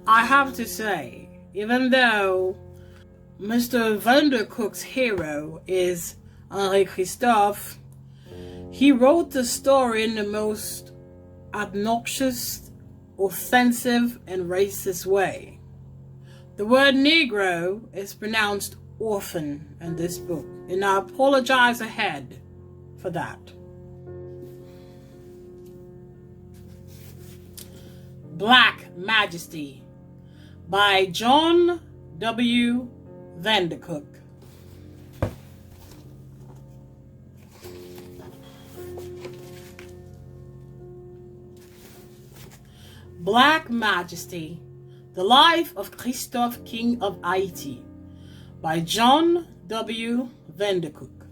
I have to say, even though Mr. Vandercook's hero is Christophe, he wrote the story in the most obnoxious, offensive, and racist way. The word Negro is pronounced orphan in this book, and I apologize ahead for that. Black Majesty by John W. Vandercook. Black Majesty, The Life of Christophe, King of Haiti, by John W. Vandercook.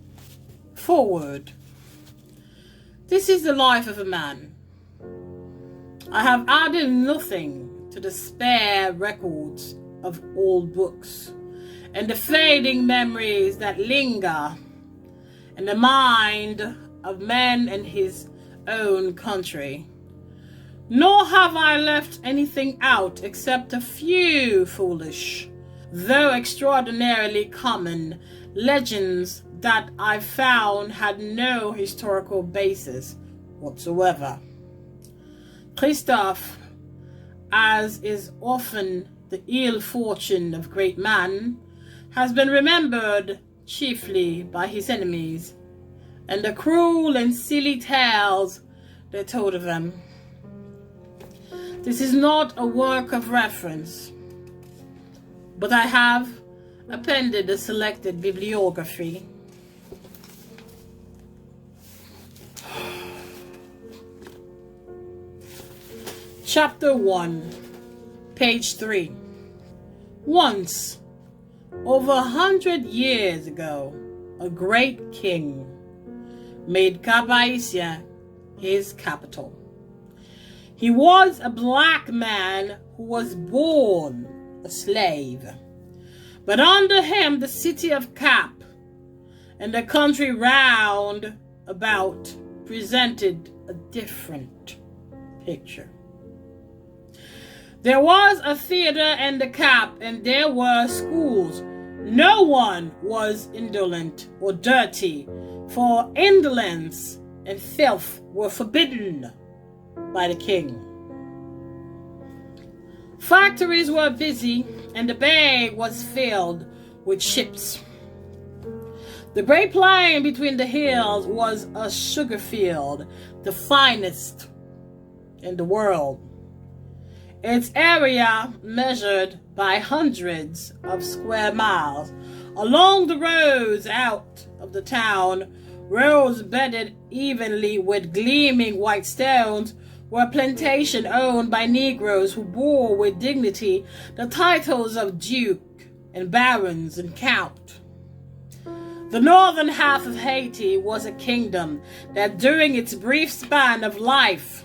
Forward. This is the life of a man. I have added nothing to the spare records of old books and the fading memories that linger in the mind of man in his own country. Nor have I left anything out except a few foolish, though extraordinarily common, legends that I found had no historical basis whatsoever. Christophe, as is often the ill fortune of great men, has been remembered chiefly by his enemies, and the cruel and silly tales they told of him. This is not a work of reference, but I have appended a selected bibliography. Chapter 1, page 3. Once, over 100 years ago, a great king made Cap Haitien his capital. He was a black man who was born a slave, but under him the city of Cap and the country round about presented a different picture. There was a theater in the Cap, and there were schools. No one was indolent or dirty, for indolence and filth were forbidden by the king. Factories were busy, and the bay was filled with ships. The great plain between the hills was a sugar field, the finest in the world. Its area measured by hundreds of square miles. Along the roads out of the town, roads bedded evenly with gleaming white stones, were plantations owned by Negroes who bore with dignity the titles of Duke and Barons and Count. The northern half of Haiti was a kingdom that during its brief span of life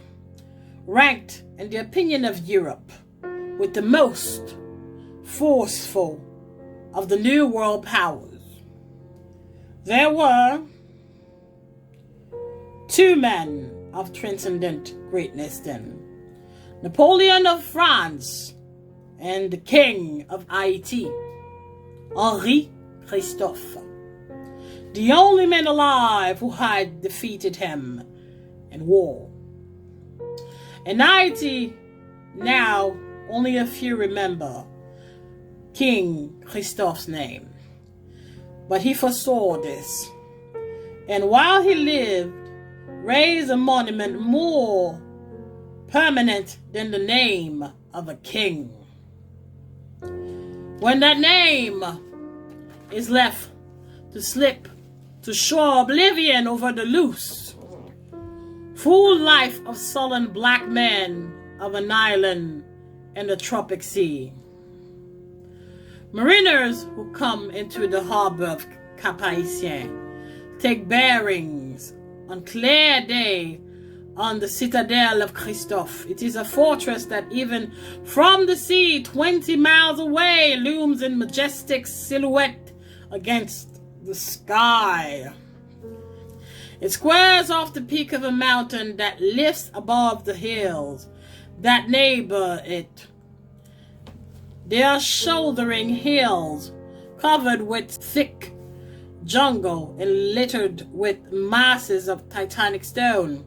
ranked in the opinion of Europe with the most forceful of the New World powers. There were two men of transcendent greatness then, Napoleon of France and the King of Haiti, Henri Christophe, the only man alive who had defeated him in war. In Haiti, now only a few remember King Christophe's name. But he foresaw this, and while he lived, raised a monument more permanent than the name of a king. When that name is left to slip to shore oblivion over the loose, full life of sullen black men of an island in the tropic sea. Mariners who come into the harbor of Cap Haitien take bearings on clear day on the citadel of Christophe. It is a fortress that even from the sea 20 miles away looms in majestic silhouette against the sky. It squares off the peak of a mountain that lifts above the hills that neighbor it. They are shouldering hills covered with thick jungle and littered with masses of titanic stone.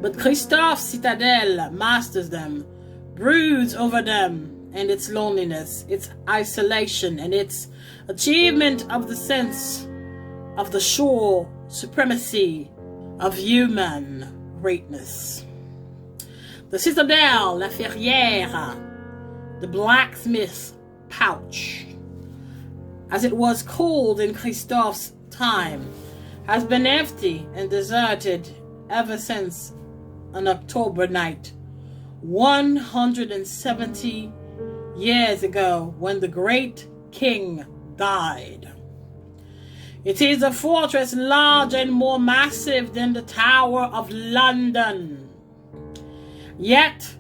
But Christophe's citadel masters them, broods over them and its loneliness, its isolation, and its achievement of the sense of the sure supremacy of human greatness. The citadel, la ferrière, the blacksmith's pouch, as it was called in Christophe's time, has been empty and deserted ever since an October night 170 years ago, when the great king died. It is a fortress larger and more massive than the Tower of London. Yet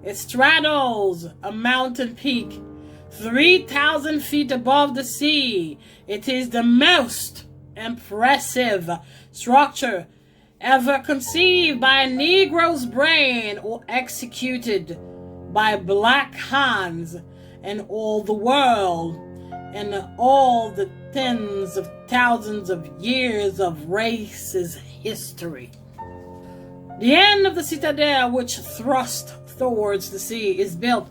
it straddles a mountain peak 3,000 feet above the sea. It is the most impressive structure ever conceived by a Negro's brain or executed by black hands in all the world, and all the tens of thousands of years of race's history. The end of the citadel, which thrusts towards the sea, is built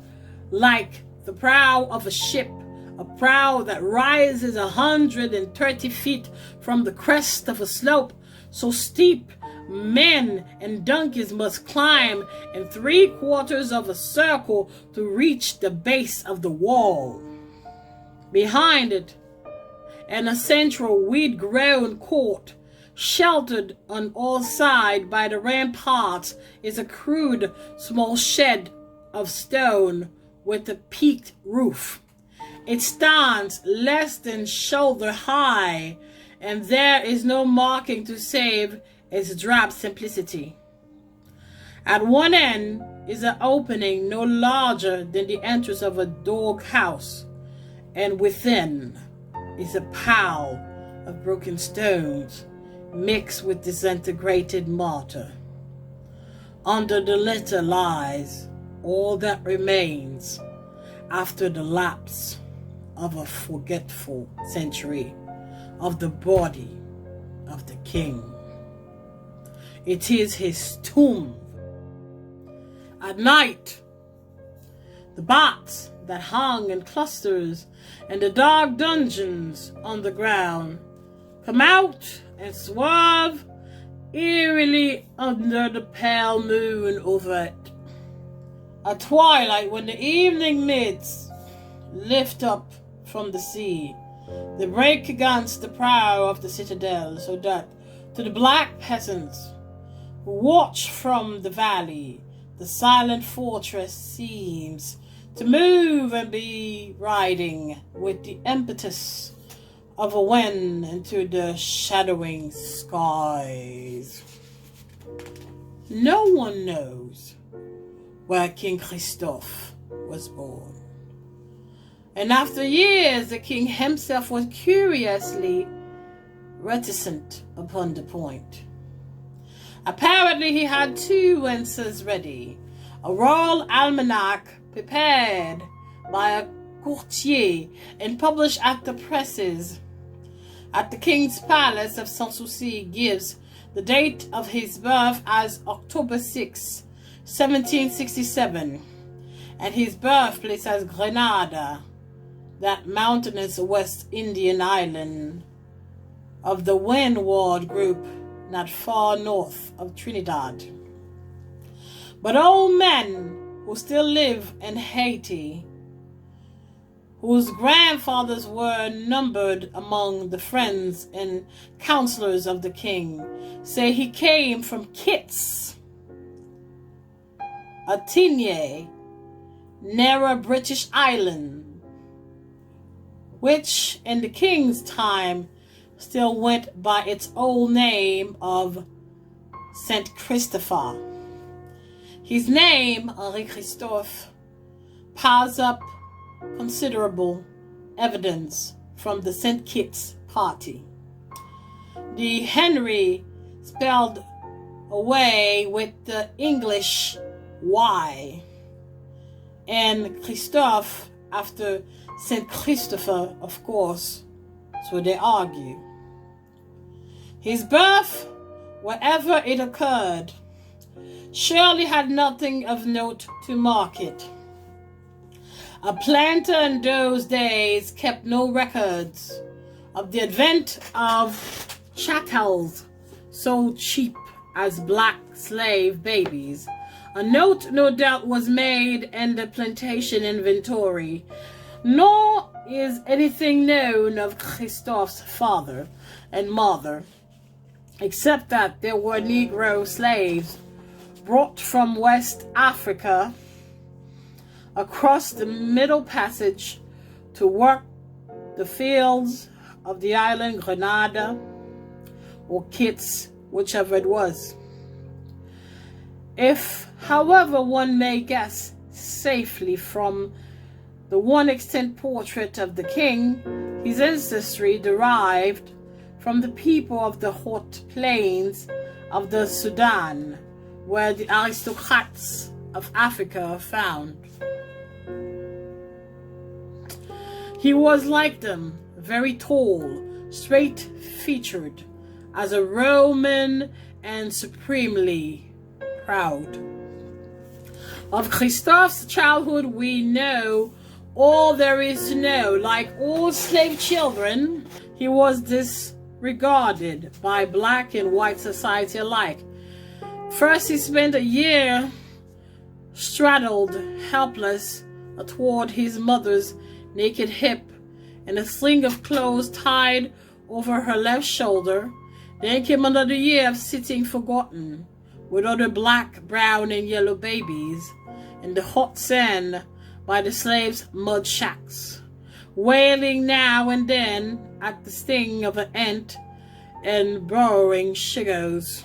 like the prow of a ship, a prow that rises 130 feet from the crest of a slope so steep men and donkeys must climb in 3/4 of a circle to reach the base of the wall. Behind it, in a central weed-grown court, sheltered on all sides by the ramparts, is a crude small shed of stone with a peaked roof. It stands less than shoulder high, and there is no marking to save its drab simplicity. At one end is an opening no larger than the entrance of a dog house, and within is a pile of broken stones mixed with disintegrated mortar. Under the litter lies all that remains after the lapse of a forgetful century of the body of the king. It is his tomb. At night, the bats that hung in clusters in the dark dungeons on the ground come out and swerve eerily under the pale moon over it. At twilight, when the evening mists lift up from the sea, they break against the prow of the citadel, so that to the black peasants who watch from the valley, the silent fortress seems to move and be riding with the impetus of a wind into the shadowing skies. No one knows where King Christophe was born, and after years the king himself was curiously reticent upon the point. Apparently he had two answers ready: a royal almanac prepared by a courtier and published at the presses at the king's palace of Sanssouci gives the date of his birth as October 6, 1767, and his birthplace as Grenada, that mountainous West Indian island of the Windward group not far north of Trinidad. But old men who still live in Haiti, whose grandfathers were numbered among the friends and counselors of the king, say he came from Kitts, a tiny, narrow British island, which in the king's time still went by its old name of Saint Christophe. His name, Henri Christophe, piles up considerable evidence from the St. Kitts party. The Henry spelled away with the English Y, and Christophe after Saint Christopher, of course, so they argue. His birth, wherever it occurred, surely had nothing of note to mark it. A planter in those days kept no records of the advent of chattels so cheap as black slave babies. A note, no doubt, was made in the plantation inventory, nor is anything known of Christophe's father and mother, except that there were Negro slaves brought from West Africa across the Middle Passage to work the fields of the island Grenada or Kitts, whichever it was. If, however, one may guess safely from the one extant portrait of the king, his ancestry derived from the people of the hot plains of the Sudan, where the aristocrats of Africa are found. He was like them, very tall, straight-featured, as a Roman, and supremely proud. Of Christophe's childhood we know all there is to know. Like all slave children, he was disregarded by black and white society alike. First, he spent a year straddled, helpless, toward his mother's naked hip, and a sling of clothes tied over her left shoulder. Then came another year of sitting forgotten, with other black, brown, and yellow babies in the hot sand by the slaves' mud shacks, wailing now and then at the sting of an ant and burrowing shigos.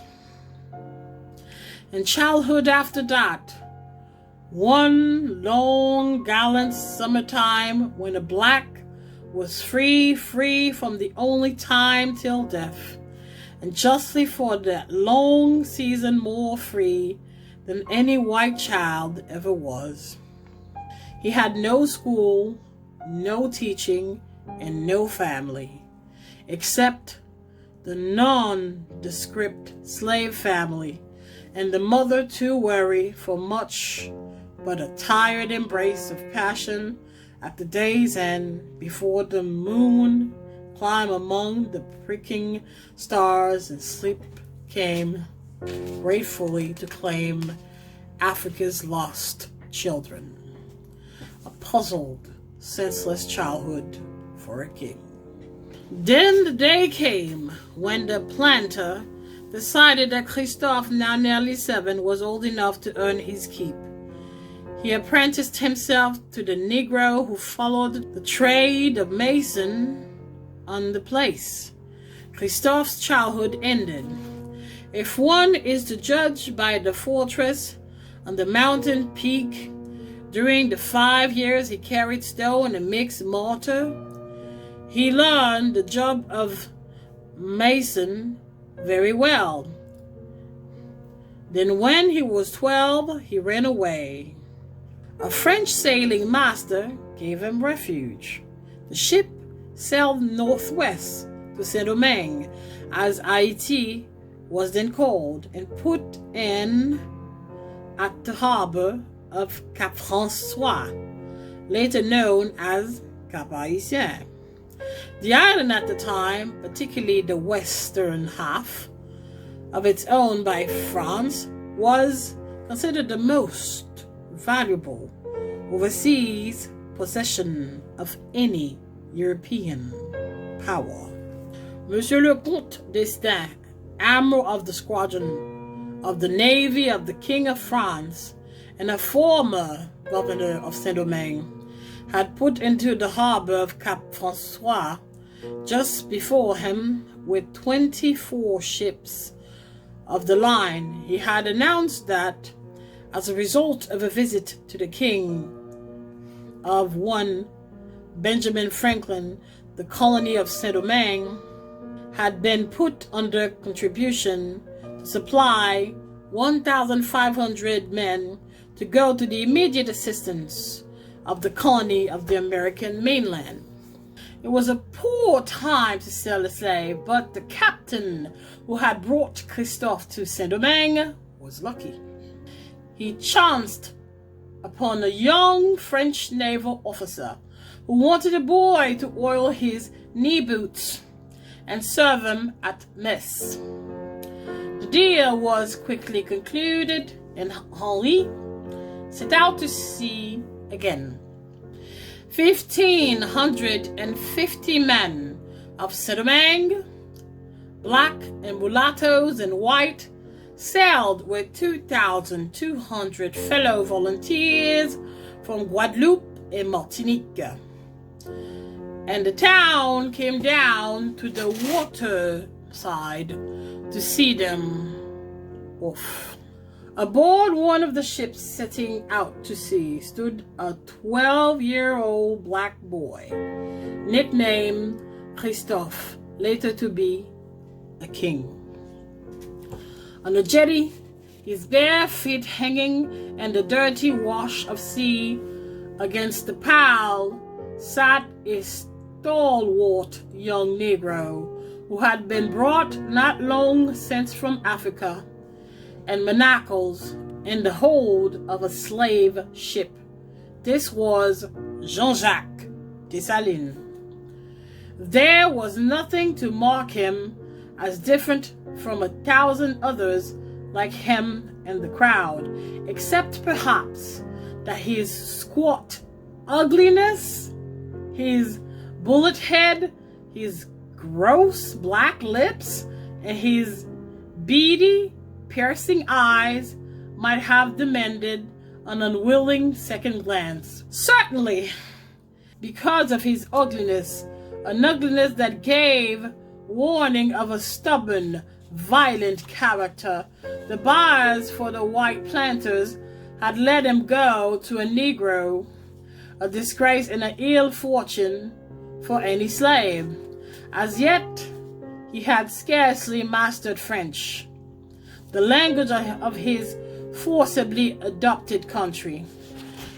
And childhood after that, one long gallant summertime when a black was free from the only time till death, and justly for that long season more free than any white child ever was. He had no school, no teaching, and no family, except the nondescript slave family, and the mother too weary for much but a tired embrace of passion at the day's end before the moon climbed among the pricking stars and sleep came gratefully to claim Africa's lost children. A puzzled, senseless childhood for a king. Then the day came when the planter decided that Christophe, now nearly 7, was old enough to earn his keep. He apprenticed himself to the Negro who followed the trade of mason on the place. Christophe's childhood ended. If one is to judge by the fortress on the mountain peak, during the 5 years he carried stone and mixed mortar, he learned the job of mason very well. Then when he was 12, he ran away. A French sailing master gave him refuge. The ship sailed northwest to Saint-Domingue, as Haiti was then called, and put in at the harbor of Cap François, later known as Cap Haïtien. The island at the time, particularly the western half of its owned by France, was considered the most valuable overseas possession of any European power. Monsieur le Comte d'Estaing, admiral of the squadron of the Navy of the King of France and a former governor of Saint-Domingue, had put into the harbor of Cap François just before him with 24 ships of the line. He had announced that, as a result of a visit to the king of one Benjamin Franklin, the colony of Saint-Domingue had been put under contribution to supply 1,500 men to go to the immediate assistance of the colony of the American mainland. It was a poor time to sell a slave, but the captain who had brought Christophe to Saint-Domingue was lucky. He chanced upon a young French naval officer who wanted a boy to oil his knee boots and serve him at mess. The deal was quickly concluded, and Henri set out to sea again. 1,550 men of Saint-Domingue, black and mulattoes and white, sailed with 2,200 fellow volunteers from Guadeloupe and Martinique. And the town came down to the water side to see them off. Aboard one of the ships setting out to sea stood a 12-year-old black boy, nicknamed Christophe, later to be a king. On the jetty, his bare feet hanging in the dirty wash of sea against the prow, sat a stalwart young Negro who had been brought not long since from Africa and manacles in the hold of a slave ship. This was Jean-Jacques Dessalines. There was nothing to mark him as different from 1,000 others like him in the crowd, except perhaps that his squat ugliness, his bullet head, his gross black lips, and his beady, piercing eyes might have demanded an unwilling second glance. Certainly, because of his ugliness, an ugliness that gave warning of a stubborn, violent character, the buyers for the white planters had let him go to a Negro, a disgrace and an ill fortune for any slave. As yet, he had scarcely mastered French, the language of his forcibly adopted country.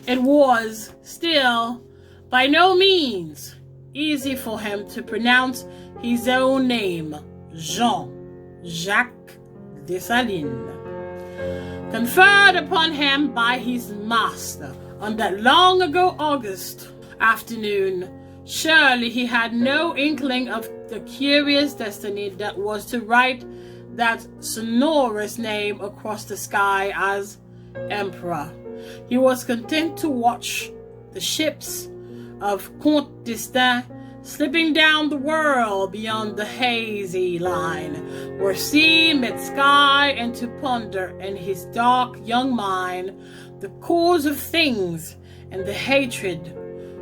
It was still by no means easy for him to pronounce his own name, Jean-Jacques Dessalines, conferred upon him by his master on that long ago August afternoon. Surely he had no inkling of the curious destiny that was to write that sonorous name across the sky as Emperor. He was content to watch the ships of Comte d'Estaing slipping down the world beyond the hazy line where sea met sky, and to ponder in his dark young mind the cause of things and the hatred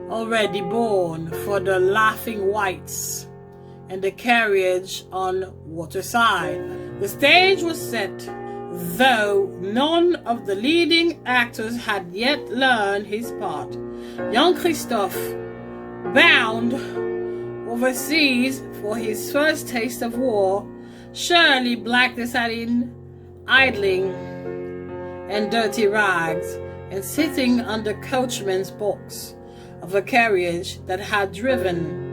already born for the laughing whites and the carriage on waterside. The stage was set, though none of the leading actors had yet learned his part. Young Christophe, bound overseas for his first taste of war, surely Black Dessalines, idling in dirty rags and sitting on the coachman's box of a carriage that had driven,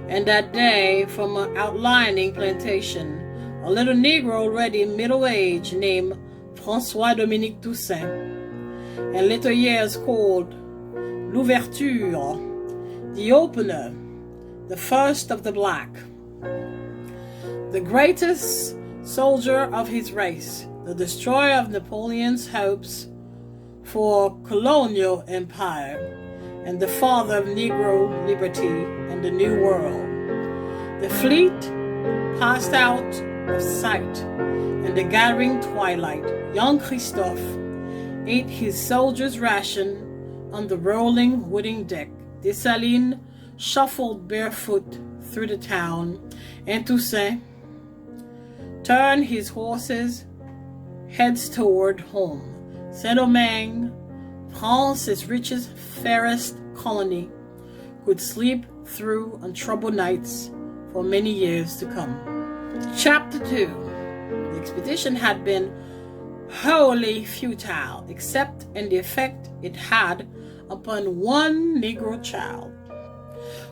and that day from an outlying plantation, a little Negro already middle-aged named François Dominique Toussaint, in later years called L'Ouverture, the opener, the first of the black, the greatest soldier of his race, the destroyer of Napoleon's hopes for colonial empire, and the father of Negro liberty in the New World. The fleet passed out of sight in the gathering twilight. Young Christophe ate his soldier's ration on the rolling wooden deck. Dessalines shuffled barefoot through the town, and Toussaint turned his horses' heads toward home. Saint-Domingue, France's richest, fairest colony, could sleep through untroubled nights for many years to come. Chapter 2. The expedition had been wholly futile, except in the effect it had upon one Negro child.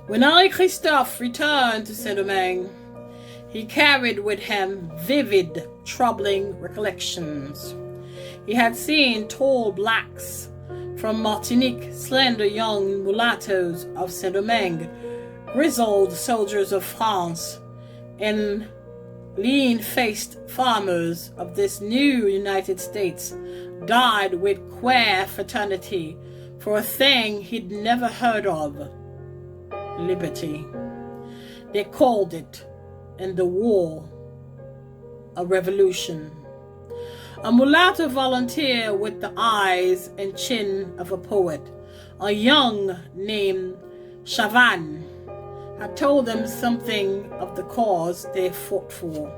When Henri Christophe returned to Saint-Domingue, he carried with him vivid, troubling recollections. He had seen tall blacks from Martinique, slender young mulattoes of Saint-Domingue, grizzled soldiers of France, and lean-faced farmers of this new United States died with queer fraternity for a thing he'd never heard of: liberty. They called it, in the war, a revolution. A mulatto volunteer with the eyes and chin of a poet, a young named Chavan, had told them something of the cause they fought for,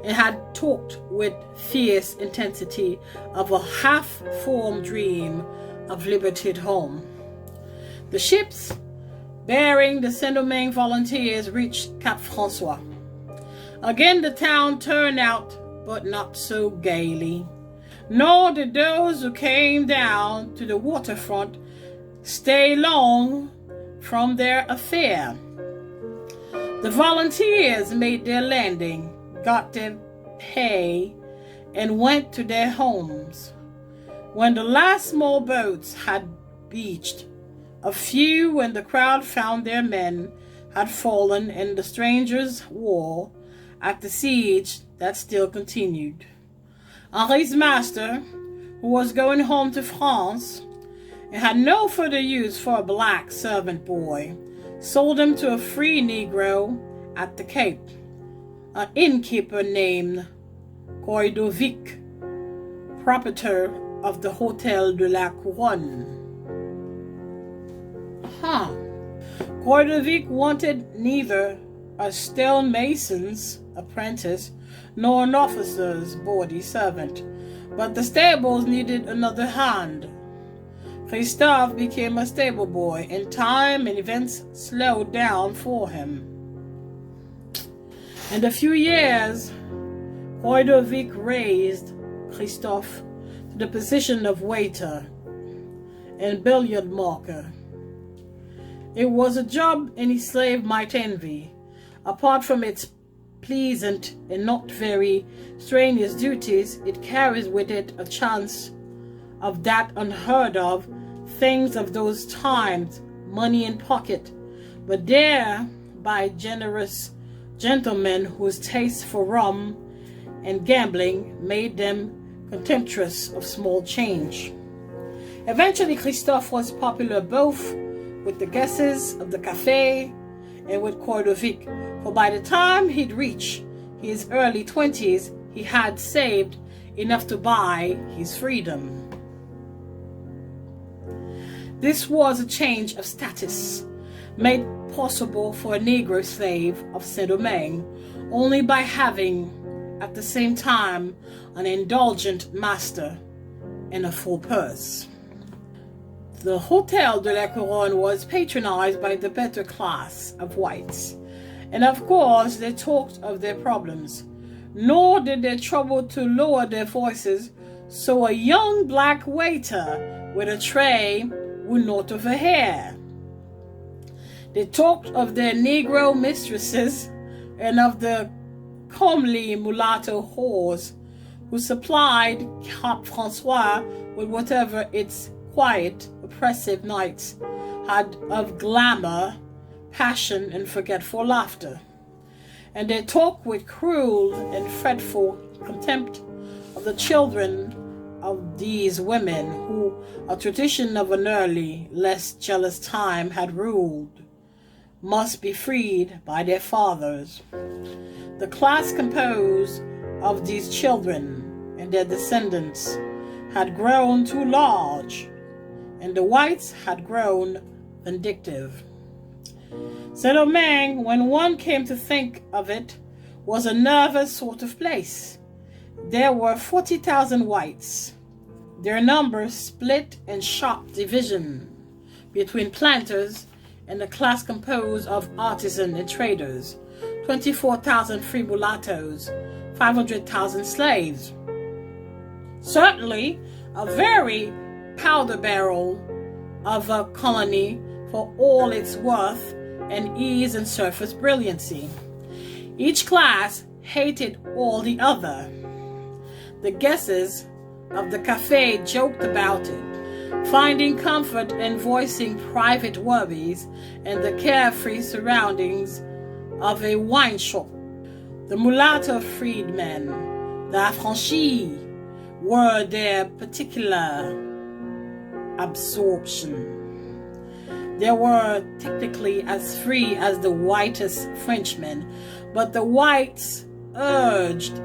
and had talked with fierce intensity of a half-formed dream of liberty at home. The ships bearing the Saint-Domingue volunteers reached Cap François. Again the town turned out, but not so gaily. Nor did those who came down to the waterfront stay long from their affair. The volunteers made their landing, got their pay, and went to their homes. When the last small boats had beached, a few, when the crowd found their men had fallen in the strangers' war at the siege that still continued. Henri's master, who was going home to France and had no further use for a black servant boy, sold him to a free Negro at the Cape, an innkeeper named Cordovic, proprietor of the Hôtel de la Couronne. Cordovic wanted neither a stonemason's apprentice nor an officer's bawdy servant, but the stables needed another hand. Christophe became a stable boy, and time and events slowed down for him. In a few years, Cordovic raised Christophe to the position of waiter and billiard marker. It was a job any slave might envy. Apart from its pleasant and not very strenuous duties, it carries with it a chance of that unheard of things of those times, money in pocket, but there by generous gentlemen whose taste for rum and gambling made them contemptuous of small change. Eventually, Christophe was popular both with the guests of the café and with Cordovic, for by the time he'd reached his early 20s, he had saved enough to buy his freedom. This was a change of status made possible for a Negro slave of Saint-Domingue only by having at the same time an indulgent master and a full purse. The Hôtel de la Couronne was patronized by the better class of whites, and of course they talked of their problems, nor did they trouble to lower their voices, so a young black waiter with a tray would not overhear. They talked of their Negro mistresses and of the comely mulatto whores who supplied Cap François with whatever its quiet, oppressive nights had of glamour, passion, and forgetful laughter. And they talked with cruel and fretful contempt of the children of these women who a tradition of an early, less jealous time had ruled, must be freed by their fathers. The class composed of these children and their descendants had grown too large, and the whites had grown vindictive. Saint-Domingue, when one came to think of it, was a nervous sort of place. There were 40,000 whites. Their numbers split in sharp division between planters and the class composed of artisans and traders, 24,000 free mulattoes, 500,000 slaves. Certainly a very powder barrel of a colony for all its worth and ease and surface brilliancy. Each class hated all the other. The guesses of the cafe joked about it, finding comfort in voicing private worries and the carefree surroundings of a wine shop. The mulatto freedmen, the affranchis, were their particular absorption. They were technically as free as the whitest Frenchmen, but the whites, urged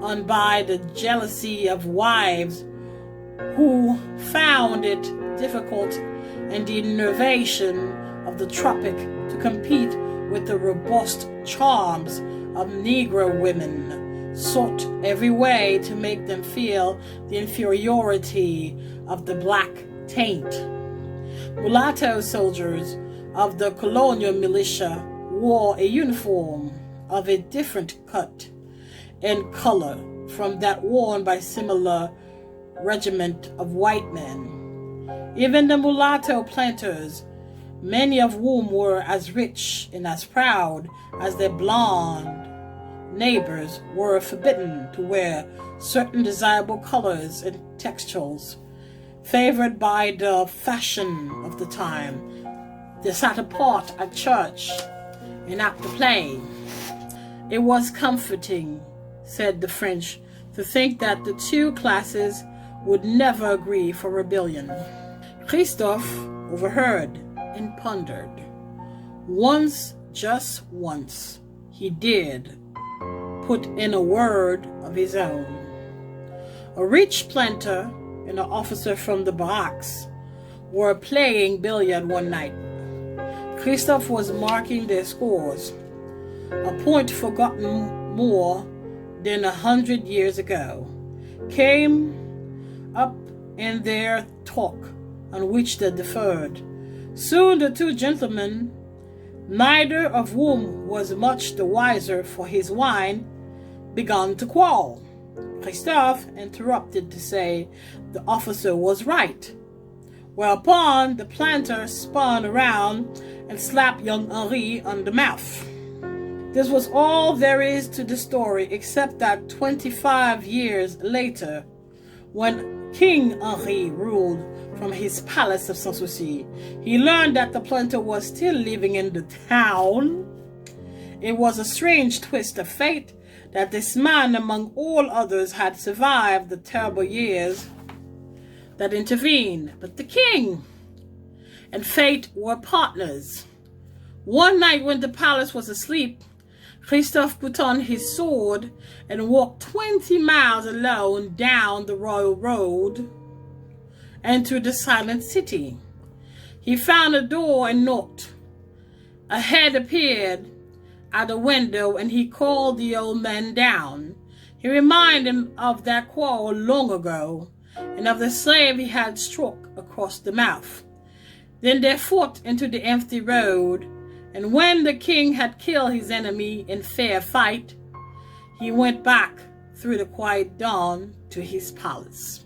on by the jealousy of wives who found it difficult and the innovation of the tropic to compete with the robust charms of Negro women, sought every way to make them feel the inferiority of the black taint. Mulatto soldiers of the colonial militia wore a uniform of a different cut and color from that worn by similar regiment of white men. Even the mulatto planters, many of whom were as rich and as proud as their blonde neighbors, were forbidden to wear certain desirable colors and textiles favored by the fashion of the time. They sat apart at church and at the play. It was comforting, said the French, to think that the two classes would never agree for rebellion. Christophe overheard and pondered. Once, just once, he did put in a word of his own. A rich planter and an officer from the barracks were playing billiard one night. Christophe was marking their scores, a point forgotten more than 100 years ago, came up in their talk, on which they deferred. Soon the two gentlemen, neither of whom was much the wiser for his wine, began to quarrel. Christophe interrupted to say the officer was right, whereupon the planter spun around and slapped young Henri on the mouth. This was all there is to the story, except that 25 years later, when King Henri ruled from his palace of Sanssouci, he learned that the planter was still living in the town. It was a strange twist of fate that this man, among all others, had survived the terrible years that intervened. But the king and fate were partners. One night when the palace was asleep, Christophe put on his sword and walked 20 miles alone down the royal road and to the silent city. He found a door and knocked. A head appeared at a window, and he called the old man down. He reminded him of that quarrel long ago, and of the slave he had struck across the mouth. Then they fought into the empty road, and when the king had killed his enemy in fair fight, he went back through the quiet dawn to his palace.